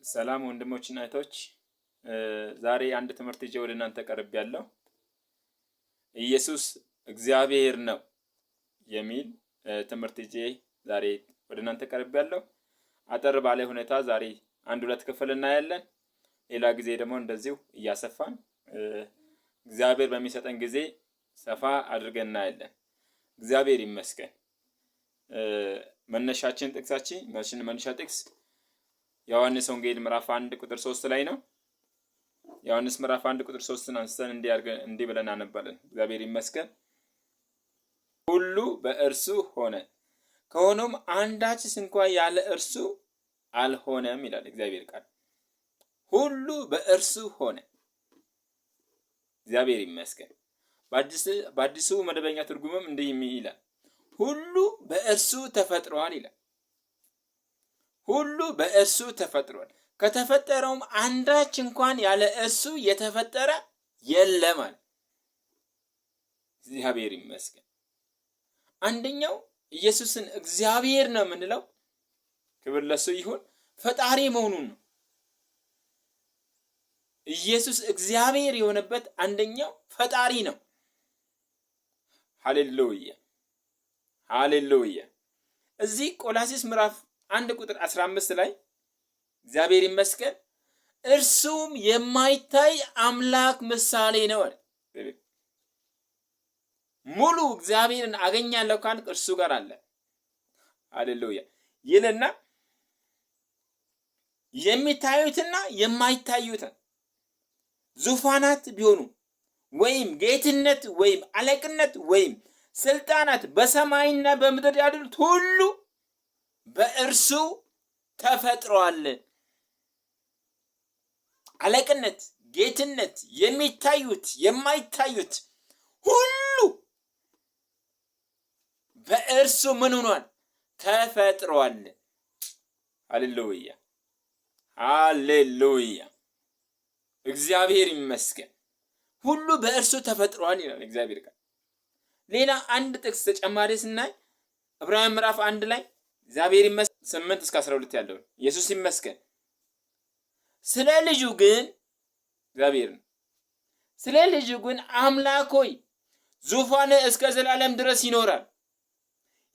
ሰላም ወንድሞችና እህቶች፣ ዛሬ አንድ ትምህርት ይዤ ወደ እናንተ ቀርቤያለሁ። ኢየሱስ እግዚአብሔር ነው የሚል ትምህርት ይዤ ዛሬ ወደ እናንተ ቀርቤያለሁ። አጠር ባለ ሁኔታ ዛሬ ሁለት ክፍል እናያለን። ሌላ ጊዜ ደግሞ እንደዚሁ እያሰፋን እግዚአብሔር በሚሰጠን ጊዜ ሰፋ አድርገን እናያለን። እግዚአብሔር ይመስገን። መነሻ ጥቅስ ዮሐንስ ወንጌል ምዕራፍ 1 ቁጥር 3 ላይ ነው። ዮሐንስ ምዕራፍ 1 ቁጥር 3ን አንስተን እንዲህ ብለን አነባለን። እግዚአብሔር ይመስገን። ሁሉ በእርሱ ሆነ፣ ከሆነም አንዳችስ እንኳ ያለ እርሱ አልሆነም ይላል እግዚአብሔር ቃል። ሁሉ በእርሱ ሆነ። እግዚአብሔር ይመስገን። በአዲሱ መደበኛ ትርጉምም እንዲህ ይላል፣ ሁሉ በእርሱ ተፈጥሯል ይላል። ሁሉ በእርሱ ተፈጥሯል፣ ከተፈጠረውም አንዳች እንኳን ያለ እርሱ የተፈጠረ የለም አለ። እግዚአብሔር ይመስገን። አንደኛው ኢየሱስን እግዚአብሔር ነው የምንለው፣ ክብር ለሱ ይሁን፣ ፈጣሪ መሆኑን ነው። ኢየሱስ እግዚአብሔር የሆነበት አንደኛው ፈጣሪ ነው። ሃሌሉያ ሃሌሉያ። እዚህ ቆላስይስ ምዕራፍ 1 ቁጥር 15 ላይ እግዚአብሔር ይመስገን እርሱም የማይታይ አምላክ ምሳሌ ነው አለ። ሙሉ እግዚአብሔርን አገኛለሁ ካልክ እርሱ ጋር አለ። ሃሌሉያ ይልና የሚታዩትና የማይታዩት ዙፋናት ቢሆኑ ወይም ጌትነት ወይም አለቅነት ወይም ስልጣናት በሰማይና በምድር ያሉት ሁሉ በእርሱ ተፈጥሯል። አለቅነት፣ ጌትነት፣ የሚታዩት የማይታዩት ሁሉ በእርሱ ምን ሆኗል? ተፈጥሯል። ሃሌሉያ ሃሌሉያ። እግዚአብሔር ይመስገን። ሁሉ በእርሱ ተፈጥሯል ይላል እግዚአብሔር ቃል። ሌላ አንድ ጥቅስ ተጨማሪ ስናይ ዕብራውያን ምዕራፍ 1 ላይ እግዚአብሔር ይመስገን 8 እስከ 12 ያለው ኢየሱስ ይመስገን። ስለ ልጁ ግን እግዚአብሔር ነው። ስለ ልጁ ግን አምላክ ሆይ ዙፋን እስከ ዘላለም ድረስ ይኖራል።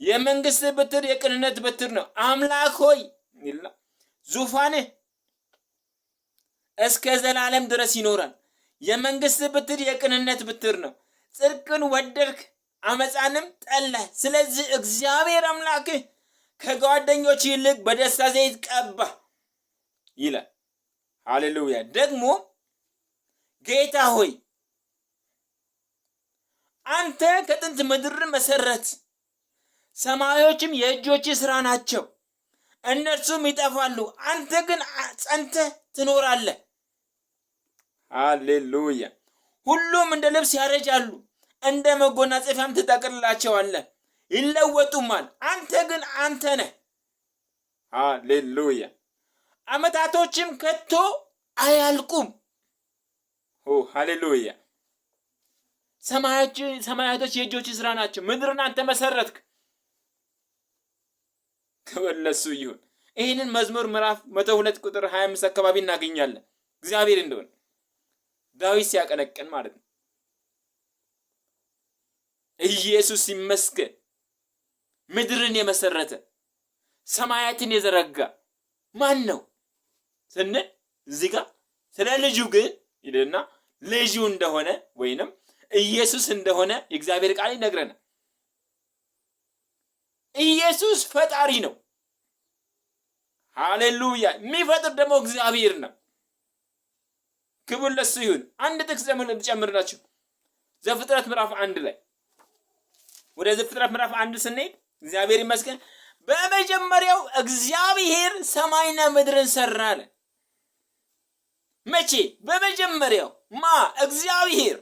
የመንግስት በትር የቅንነት በትር ነው። አምላክ ሆይ ይላ ዙፋን እስከ ዘላለም ድረስ ይኖራል። የመንግስት በትር የቅንነት በትር ነው። ጽድቅን ወደድክ፣ አመፃንም ጠላህ። ስለዚህ እግዚአብሔር አምላክህ ከጓደኞች ይልቅ በደስታ ዘይት ቀባ ይላል። ሃሌሉያ። ደግሞ ጌታ ሆይ አንተ ከጥንት ምድር መሰረት፣ ሰማዮችም የእጆች ስራ ናቸው፣ እነርሱም ይጠፋሉ፣ አንተ ግን ጸንተህ ትኖራለህ። ሃሌሉያ። ሁሉም እንደ ልብስ ያረጃሉ፣ እንደ መጎናጸፊያም ትጠቅልላቸዋለህ፣ ይለወጡማል፣ አንተ ግን አንተ ነህ። ሃሌሉያ። አመታቶችም ከቶ አያልቁም። ሃሌሉያ። ሰማያቶች የእጆች ስራ ናቸው፣ ምድርን አንተ መሰረትክ። ክብር ለሱ ይሁን። ይህንን መዝሙር ምዕራፍ 102 ቁጥር 25 አካባቢ እናገኛለን። እግዚአብሔር እንደሆነ ዳዊት ሲያቀነቅን ማለት ነው። ኢየሱስ ይመስገን። ምድርን የመሰረተ ሰማያትን የዘረጋ ማን ነው ስንል እዚህ ጋር ስለ ልጁ ግን ይልና ልጁ እንደሆነ ወይንም ኢየሱስ እንደሆነ የእግዚአብሔር ቃል ይነግረናል። ኢየሱስ ፈጣሪ ነው። ሃሌሉያ። የሚፈጥር ደግሞ እግዚአብሔር ነው። ክብር ለሱ ይሁን። አንድ ጥቅስ ልጨምርላችሁ። ዘፍጥረት ምዕራፍ 1 ላይ ወደ ዘፍጥረት ምዕራፍ 1 ስንሄድ እግዚአብሔር ይመስገን በመጀመሪያው እግዚአብሔር ሰማይና ምድርን ሰራ አለ። መቼ? በመጀመሪያው እግዚአብሔር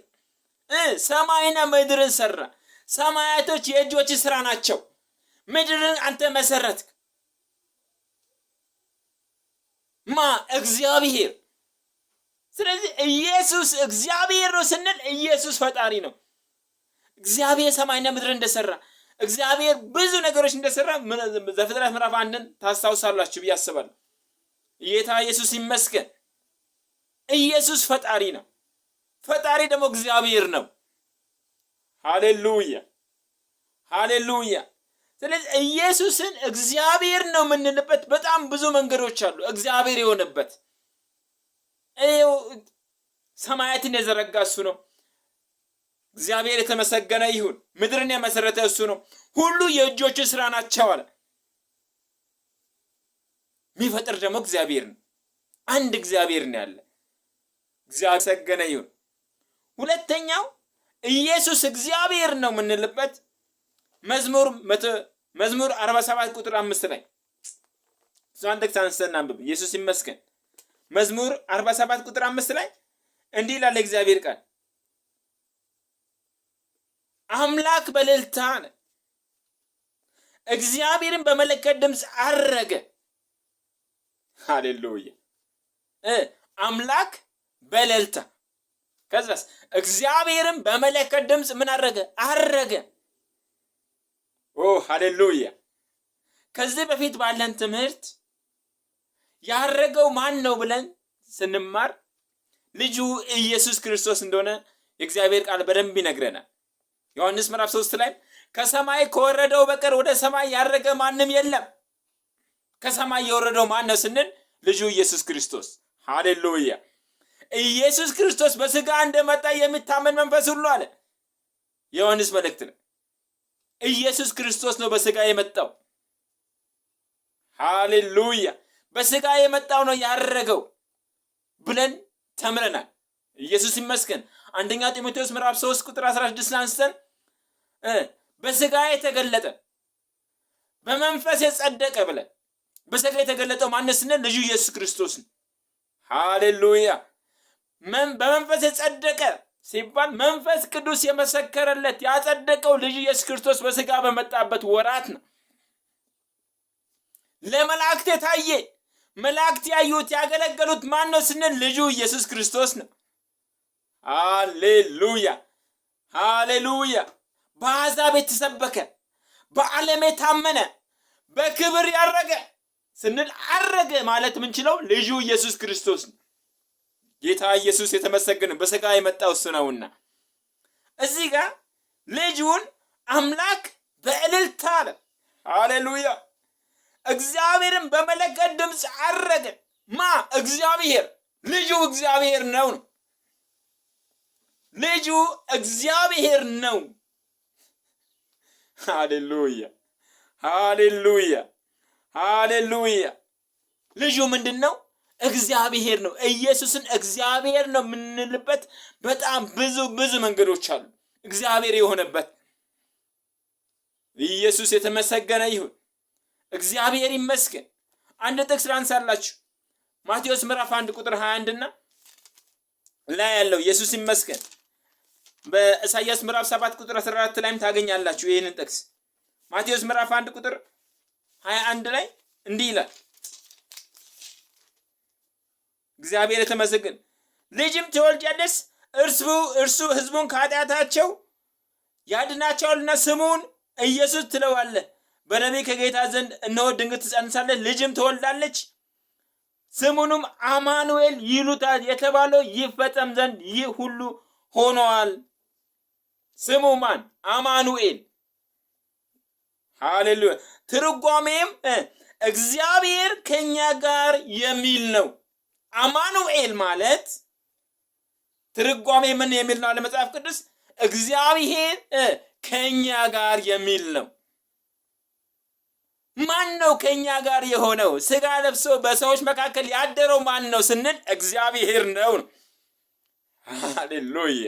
ሰማይና ምድርን ሰራ። ሰማያቶች የእጆች ስራ ናቸው፣ ምድርን አንተ መሰረትክ። እግዚአብሔር። ስለዚህ ኢየሱስ እግዚአብሔር ነው ስንል ኢየሱስ ፈጣሪ ነው። እግዚአብሔር ሰማይና ምድር እንደሰራ፣ እግዚአብሔር ብዙ ነገሮች እንደሰራ ዘፍጥረት ምዕራፍ 1ን ታስታውሳላችሁ ብዬ አስባለሁ። ጌታ ኢየሱስ ይመስገን። ኢየሱስ ፈጣሪ ነው። ፈጣሪ ደግሞ እግዚአብሔር ነው። ሃሌሉያ ሃሌሉያ። ስለዚህ ኢየሱስን እግዚአብሔር ነው የምንልበት በጣም ብዙ መንገዶች አሉ። እግዚአብሔር የሆነበት ሰማያትን የዘረጋ እሱ ነው። እግዚአብሔር የተመሰገነ ይሁን። ምድርን የመሰረተ እሱ ነው። ሁሉ የእጆቹ ስራ ናቸው አለ። የሚፈጥር ደግሞ እግዚአብሔር ነው። አንድ እግዚአብሔር ነው ያለ። እግዚአብሔር የተመሰገነ ይሁን። ሁለተኛው ኢየሱስ እግዚአብሔር ነው የምንልበት መዝሙር 47 ቁጥር 5 ላይ እሷን ጥቅስ አንስተን አንብብ። ኢየሱስ ይመስገን። መዝሙር 47 ቁጥር 5 ላይ እንዲህ ይላል እግዚአብሔር ቃል፣ አምላክ በእልልታ አለ፣ እግዚአብሔርን በመለከት ድምፅ አረገ። ሃሌሉያ። አምላክ በእልልታ ከዛስ እግዚአብሔርን በመለከት ድምፅ ምን አረገ? አረገ። ሃሌሉያ። ከዚህ በፊት ባለን ትምህርት ያረገው ማን ነው ብለን ስንማር ልጁ ኢየሱስ ክርስቶስ እንደሆነ የእግዚአብሔር ቃል በደንብ ይነግረናል። ዮሐንስ ምዕራፍ 3 ላይ ከሰማይ ከወረደው በቀር ወደ ሰማይ ያረገ ማንም የለም። ከሰማይ የወረደው ማን ነው ስንል ልጁ ኢየሱስ ክርስቶስ። ሃሌሉያ። ኢየሱስ ክርስቶስ በስጋ እንደመጣ የሚታመን መንፈስ ሁሉ አለ የዮሐንስ መልእክት ነው። ኢየሱስ ክርስቶስ ነው በስጋ የመጣው። ሃሌሉያ። በስጋ የመጣው ነው ያረገው ብለን ተምረናል። ኢየሱስ ይመስገን። አንደኛ ጢሞቴዎስ ምዕራፍ 3 ቁጥር 16 አንስተን በስጋ የተገለጠ በመንፈስ የጸደቀ ብለን በስጋ የተገለጠው ማነው ስንል ልጁ ኢየሱስ ክርስቶስ ነው። ሃሌሉያ። በመንፈስ የጸደቀ ሲባል መንፈስ ቅዱስ የመሰከረለት ያጸደቀው ልጁ ኢየሱስ ክርስቶስ በስጋ በመጣበት ወራት ነው። ለመላእክት የታየ መላእክት ያዩት ያገለገሉት ማን ነው ስንል ልጁ ኢየሱስ ክርስቶስ ነው። ሃሌሉያ ሃሌሉያ። በአሕዛብ የተሰበከ በዓለም የታመነ በክብር ያረገ ስንል አረገ ማለት ምንችለው ልጁ ኢየሱስ ክርስቶስ ነው። ጌታ ኢየሱስ የተመሰገነ በስጋ የመጣው እሱ ነውና እዚህ ጋር ልጁን አምላክ በእልልታ አለ። ሃሌሉያ። እግዚአብሔርን በመለከት ድምፅ አረገ። እግዚአብሔር ልጁ እግዚአብሔር ነው። ልጁ እግዚአብሔር ነው። ሃሌሉያ ሃሌሉያ ሃሌሉያ። ልጁ ምንድን ነው? እግዚአብሔር ነው። ኢየሱስን እግዚአብሔር ነው የምንልበት በጣም ብዙ መንገዶች አሉ። እግዚአብሔር የሆነበት ኢየሱስ የተመሰገነ ይሁን። እግዚአብሔር ይመስገን። አንድ ጥቅስ ላንሳላችሁ። ማቴዎስ ምዕራፍ 1 ቁጥር 21 እና ላይ ያለው ኢየሱስ ይመስገን። በኢሳይያስ ምዕራፍ 7 ቁጥር 14 ላይም ታገኛላችሁ ይህንን ጥቅስ። ማቴዎስ ምዕራፍ 1 ቁጥር 21 ላይ እንዲህ ይላል፣ እግዚአብሔር የተመሰገነ ልጅም ትወልጃለሽ፣ እርሱ ሕዝቡን ከኃጢአታቸው ያድናቸዋልና ስሙን ኢየሱስ ትለዋለህ። በነቢይ ከጌታ ዘንድ እነሆ ድንግል ትጸንሳለች፣ ልጅም ትወልዳለች፣ ስሙንም አማኑኤል ይሉታል የተባለው ይፈጸም ዘንድ ይህ ሁሉ ሆኗል። ስሙ ማን? አማኑኤል። ሃሌሉያ። ትርጓሜም እግዚአብሔር ከኛ ጋር የሚል ነው። አማኑኤል ማለት ትርጓሜ ምን የሚል ነው? ለመጽሐፍ ቅዱስ እግዚአብሔር ከኛ ጋር የሚል ነው። ማን ነው ከኛ ጋር የሆነው? ስጋ ለብሶ በሰዎች መካከል ያደረው ማን ነው ስንል እግዚአብሔር ነው። ሃሌሉያ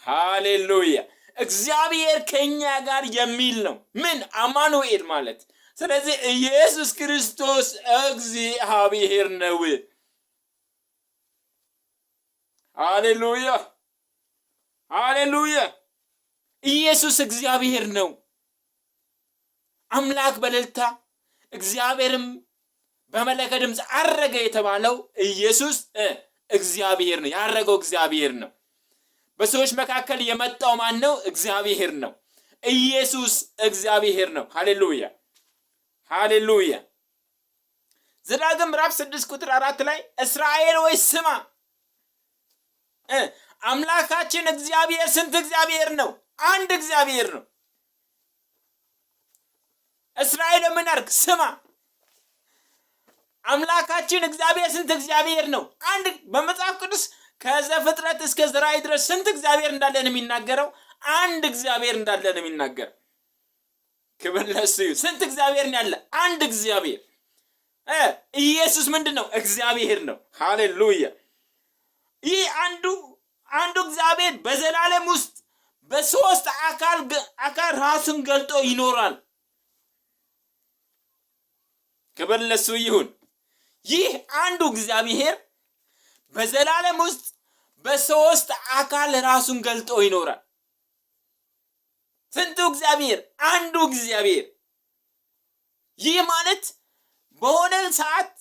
ሃሌሉያ። እግዚአብሔር ከኛ ጋር የሚል ነው። ምን? አማኑኤል ማለት። ስለዚህ ኢየሱስ ክርስቶስ እግዚአብሔር ነው። ሃሌሉያ ሃሌሉያ። ኢየሱስ እግዚአብሔር ነው። አምላክ በእልልታ እግዚአብሔርም በመለከት ድምፅ አረገ የተባለው ኢየሱስ እግዚአብሔር ነው። ያረገው እግዚአብሔር ነው። በሰዎች መካከል የመጣው ማን ነው? እግዚአብሔር ነው። ኢየሱስ እግዚአብሔር ነው። ሃሌሉያ ሃሌሉያ። ዘዳግም ምዕራፍ 6 ቁጥር 4 ላይ እስራኤል ወይ ስማ፣ አምላካችን እግዚአብሔር ስንት እግዚአብሔር ነው? አንድ እግዚአብሔር ነው። እስራኤል ምን አድርግ? ስማ፣ አምላካችን እግዚአብሔር ስንት እግዚአብሔር ነው? አንድ። በመጽሐፍ ቅዱስ ከዘፍጥረት እስከ ዘራእይ ድረስ ስንት እግዚአብሔር እንዳለ ነው የሚናገረው? አንድ እግዚአብሔር እንዳለ ነው የሚናገረው። ክብር ለእሱ ይሁን። ስንት እግዚአብሔር ነው ያለ? አንድ እግዚአብሔር። ኢየሱስ ምንድን ነው? እግዚአብሔር ነው። ሃሌሉያ። ይህ አንዱ እግዚአብሔር በዘላለም ውስጥ በሶስት አካል ራሱን ገልጦ ይኖራል። ክብር ለእሱ ይሁን። ይህ አንዱ እግዚአብሔር በዘላለም ውስጥ በሶስት አካል ራሱን ገልጦ ይኖራል። ስንቱ እግዚአብሔር? አንዱ እግዚአብሔር። ይህ ማለት በሆነ ሰዓት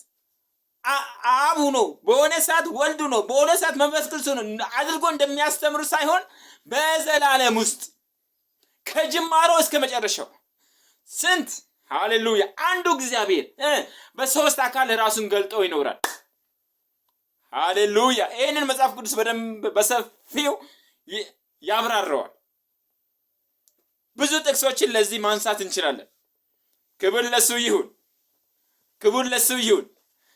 አብ ሆኖ በሆነ ሰዓት ወልድ ሆኖ በሆነ ሰዓት መንፈስ ቅዱስ ሆኖ አድርጎ እንደሚያስተምሩ ሳይሆን በዘላለም ውስጥ ከጅማሮ እስከ መጨረሻው ስንት ሃሌሉያ አንዱ እግዚአብሔር በሶስት አካል ራሱን ገልጦ ይኖራል። ሃሌሉያ። ይህንን መጽሐፍ ቅዱስ በደንብ በሰፊው ያብራራዋል። ብዙ ጥቅሶችን ለዚህ ማንሳት እንችላለን። ክብር ለሱ ይሁን፣ ክብር ለሱ ይሁን።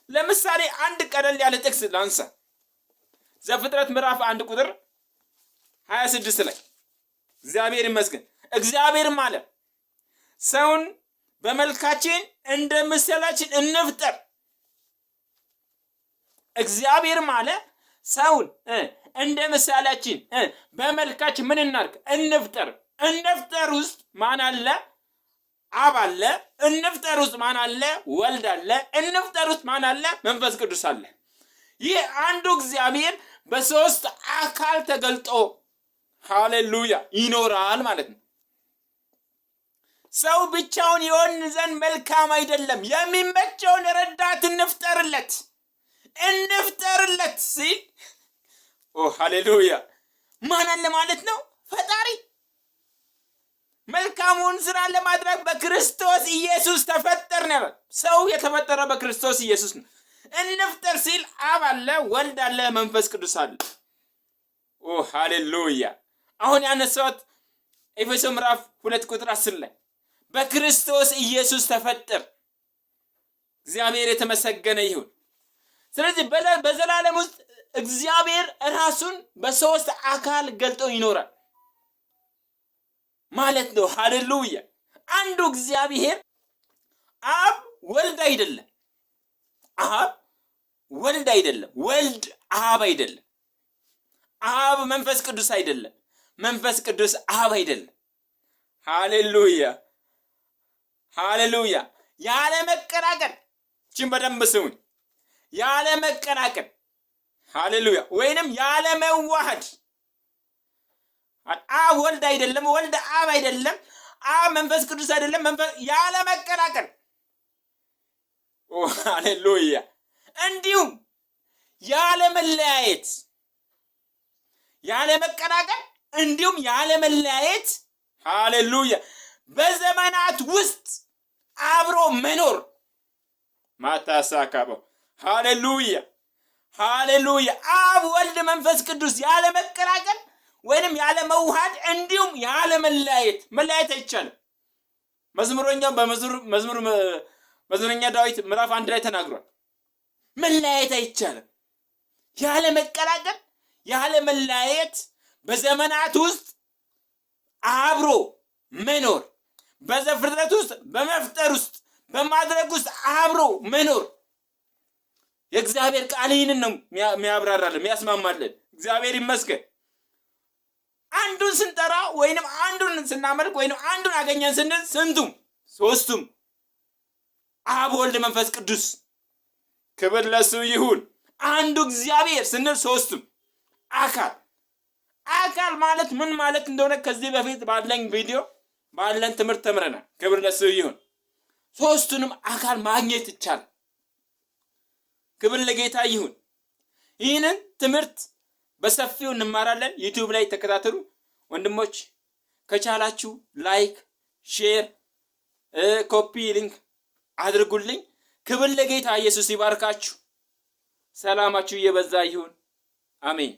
ለምሳሌ አንድ ቀለል ያለ ጥቅስ ላንሳ። ዘፍጥረት ምዕራፍ 1 ቁጥር 26 ላይ እግዚአብሔር ይመስገን፣ እግዚአብሔርም አለ ሰውን በመልካችን እንደ ምሳሌያችን እንፍጠር። እግዚአብሔርም አለ ሰውን እንደ ምሳሌያችን በመልካችን ምን እናድርግ? እንፍጠር። እንፍጠር ውስጥ ማን አለ? አብ አለ። እንፍጠር ውስጥ ማን አለ? ወልድ አለ። እንፍጠር ውስጥ ማን አለ? መንፈስ ቅዱስ አለ። ይህ አንዱ እግዚአብሔር በሶስት አካል ተገልጦ ሃሌሉያ ይኖራል ማለት ነው። ሰው ብቻውን ይሆን ዘንድ መልካም አይደለም፣ የሚመቸውን ረዳት እንፍጠርለት ሲል ሃሌሉያ ማን አለ ማለት ነው? ፈጣሪ። መልካሙን ስራ ለማድረግ በክርስቶስ ኢየሱስ ተፈጠር ነው። ሰው የተፈጠረ በክርስቶስ ኢየሱስ ነው። እንፍጠር ሲል አብ አለ፣ ወልድ አለ፣ መንፈስ ቅዱስ አለ። ሃሌሉያ። አሁን ያነሳሁት ኤፌሶን ምዕራፍ 2 ቁጥር 10 ላይ በክርስቶስ ኢየሱስ ተፈጠር። እግዚአብሔር የተመሰገነ ይሁን። ስለዚህ በዘላለም ውስጥ እግዚአብሔር ራሱን በሶስት አካል ገልጦ ይኖራል ማለት ነው። ሃሌሉያ። አንዱ እግዚአብሔር አብ ወልድ አይደለም፣ አብ ወልድ አይደለም፣ ወልድ አብ አይደለም፣ አብ መንፈስ ቅዱስ አይደለም፣ መንፈስ ቅዱስ አብ አይደለም። ሃሌሉያ ሃሌሉያ። ያለ መቀላቀል፣ እቺን በደንብ ስሙኝ። ያለ መቀላቀል ሃሌሉያ፣ ወይንም ያለ መዋሃድ። አብ ወልድ አይደለም፣ ወልድ አብ አይደለም፣ አብ መንፈስ ቅዱስ አይደለም፣ ያለ መቀላቀል። ሃሌሉያ። እንዲሁም ያለ መለያየት፣ ያለ መቀላቀል እንዲሁም ያለ መለያየት። ሃሌሉያ። በዘመናት ውስጥ አብሮ መኖር ማታሳካበው። ሃሌሉያ ሃሌሉያ። አብ ወልድ መንፈስ ቅዱስ ያለ መቀላቀል ወይንም ያለ መዋሃድ እንዲሁም ያለ መለያየት። መለያየት አይቻልም። መዝሙረኛ ዳዊት ምዕራፍ 1 ላይ ተናግሯል። መለያየት አይቻልም። ያለ መቀላቀል ያለ መለያየት በዘመናት ውስጥ አብሮ መኖር፣ በዘፍጥረት ውስጥ በመፍጠር ውስጥ በማድረግ ውስጥ አብሮ መኖር። የእግዚአብሔር ቃል ይህንን ነው የሚያብራራልን የሚያስማማልን። እግዚአብሔር ይመስገን። አንዱን ስንጠራ ወይንም አንዱን ስናመልክ ወይንም አንዱን አገኘን ስንል ስንቱም ሶስቱም አብ ወልድ መንፈስ ቅዱስ ክብር ለሱ ይሁን። አንዱ እግዚአብሔር ስንል ሶስቱም አካል ማለት ምን ማለት እንደሆነ ከዚህ በፊት ባለን ቪዲዮ ባለን ትምህርት ተምረናል። ክብር ለሱ ይሁን። ሶስቱንም አካል ማግኘት ይቻላል። ክብር ለጌታ ይሁን። ይህንን ትምህርት በሰፊው እንማራለን። ዩቲዩብ ላይ ተከታተሉ ወንድሞች። ከቻላችሁ ላይክ፣ ሼር፣ ኮፒ ሊንክ አድርጉልኝ። ክብር ለጌታ ኢየሱስ ይባርካችሁ። ሰላማችሁ እየበዛ ይሁን። አሜን።